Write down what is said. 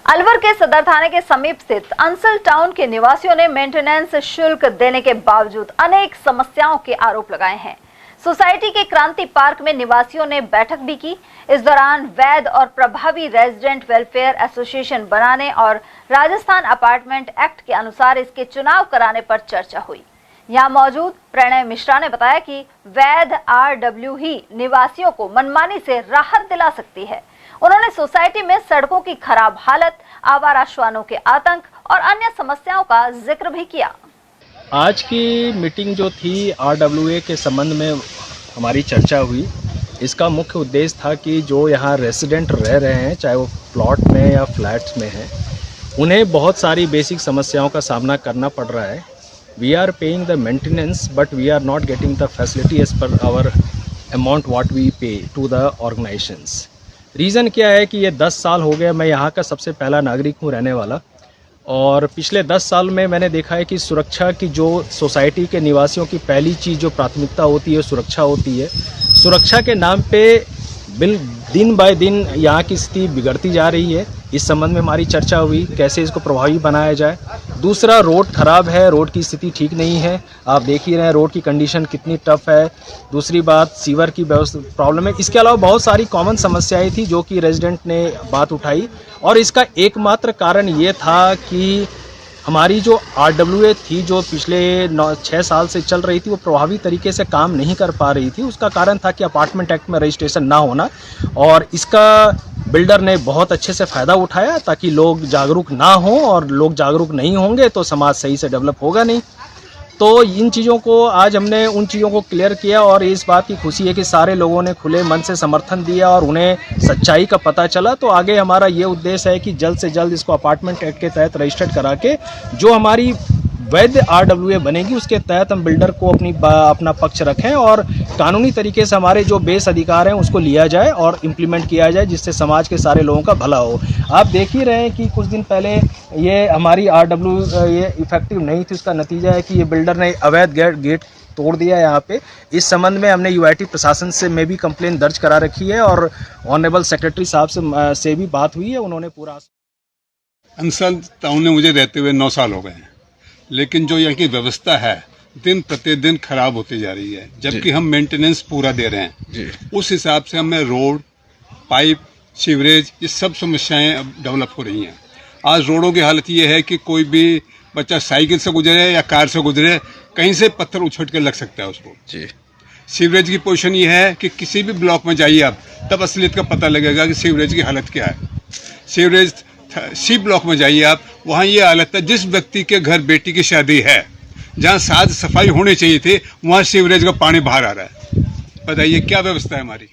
अलवर के सदर थाने के समीप स्थित अंसल टाउन के निवासियों ने मेंटेनेंस शुल्क देने के बावजूद अनेक समस्याओं के आरोप लगाए हैं। सोसाइटी के क्रांति पार्क में निवासियों ने बैठक भी की। इस दौरान वैध और प्रभावी रेजिडेंट वेलफेयर एसोसिएशन बनाने और राजस्थान अपार्टमेंट एक्ट के अनुसार इसके चुनाव कराने पर चर्चा हुई। यहाँ मौजूद प्रणय मिश्रा ने बताया कि वैध RW ही निवासियों को मनमानी से राहत दिला सकती है। उन्होंने सोसाइटी में सड़कों की खराब हालत, आवारा श्वानों के आतंक और अन्य समस्याओं का जिक्र भी किया। आज की मीटिंग जो थी RWA के संबंध में हमारी चर्चा हुई। इसका मुख्य उद्देश्य था कि जो यहाँ रेसिडेंट रह रहे हैं, चाहे वो प्लॉट में या फ्लैट्स में हैं, उन्हें बहुत सारी बेसिक समस्याओं का सामना करना पड़ रहा है। We are paying the maintenance but we are not getting the facility as per our amount what we pay to the organisations. Reason क्या है कि ये 10 साल हो गए, मैं यहाँ का सबसे पहला नागरिक हूँ रहने वाला, और पिछले 10 साल में मैंने देखा है कि सुरक्षा की जो सोसाइटी के निवासियों की पहली चीज़ जो प्राथमिकता होती है सुरक्षा होती है। सुरक्षा के नाम पे दिन बाय दिन यहाँ की स्थिति बिगड़ती जा रही है। इस संबंध में हमारी चर्चा हुई, कैसे इसको प्रभावी बनाया जाए। दूसरा, रोड खराब है, रोड की स्थिति ठीक नहीं है, आप देख ही रहे हैं रोड की कंडीशन कितनी टफ है। दूसरी बात, सीवर की व्यवस्था प्रॉब्लम है। इसके अलावा बहुत सारी कॉमन समस्याएं थी जो कि रेजिडेंट ने बात उठाई, और इसका एकमात्र कारण ये था कि हमारी जो RWA थी जो पिछले 6 साल से चल रही थी, वो प्रभावी तरीके से काम नहीं कर पा रही थी। उसका कारण था कि अपार्टमेंट एक्ट में रजिस्ट्रेशन ना होना, और इसका बिल्डर ने बहुत अच्छे से फ़ायदा उठाया ताकि लोग जागरूक ना हों, और लोग जागरूक नहीं होंगे तो समाज सही से डेवलप होगा नहीं। तो इन चीज़ों को आज हमने उन चीज़ों को क्लियर किया, और इस बात की खुशी है कि सारे लोगों ने खुले मन से समर्थन दिया और उन्हें सच्चाई का पता चला। तो आगे हमारा ये उद्देश्य है कि जल्द से जल्द इसको अपार्टमेंट एक्ट के तहत रजिस्टर्ड करा के जो हमारी वैध RWA बनेगी उसके तहत हम बिल्डर को अपना पक्ष रखें, और कानूनी तरीके से हमारे जो बेस अधिकार हैं उसको लिया जाए और इम्प्लीमेंट किया जाए, जिससे समाज के सारे लोगों का भला हो। आप देख ही रहे हैं कि कुछ दिन पहले ये हमारी RWA इफेक्टिव नहीं थी। उसका नतीजा है कि ये बिल्डर ने अवैध गेट तोड़ दिया यहाँ पे। इस संबंध में हमने UIT प्रशासन से में भी कंप्लेन दर्ज करा रखी है, और ऑनरेबल सेक्रेटरी साहब से भी बात हुई है। उन्होंने पूरा अंसल टाउन में मुझे रहते हुए 9 साल हो गए हैं, लेकिन जो यहाँ की व्यवस्था है दिन प्रतिदिन खराब होती जा रही है, जबकि हम मेंटेनेंस पूरा दे रहे हैं। उस हिसाब से हमें रोड, पाइप, सीवरेज, ये सब समस्याएं अब डेवलप हो रही हैं। आज रोडों की हालत ये है कि कोई भी बच्चा साइकिल से गुजरे या कार से गुजरे, कहीं से पत्थर उछट के लग सकता है उसको। सीवरेज की पोजीशन ये है कि किसी भी ब्लॉक में जाइए आप, तब असलियत का पता लगेगा कि सीवरेज की हालत क्या है। सीवरेज C ब्लॉक में जाइए आप, वहाँ ये हालत है, जिस व्यक्ति के घर बेटी की शादी है, जहाँ साज सफाई होनी चाहिए थी, वहाँ सीवरेज का पानी बाहर आ रहा है। बताइए क्या व्यवस्था है हमारी।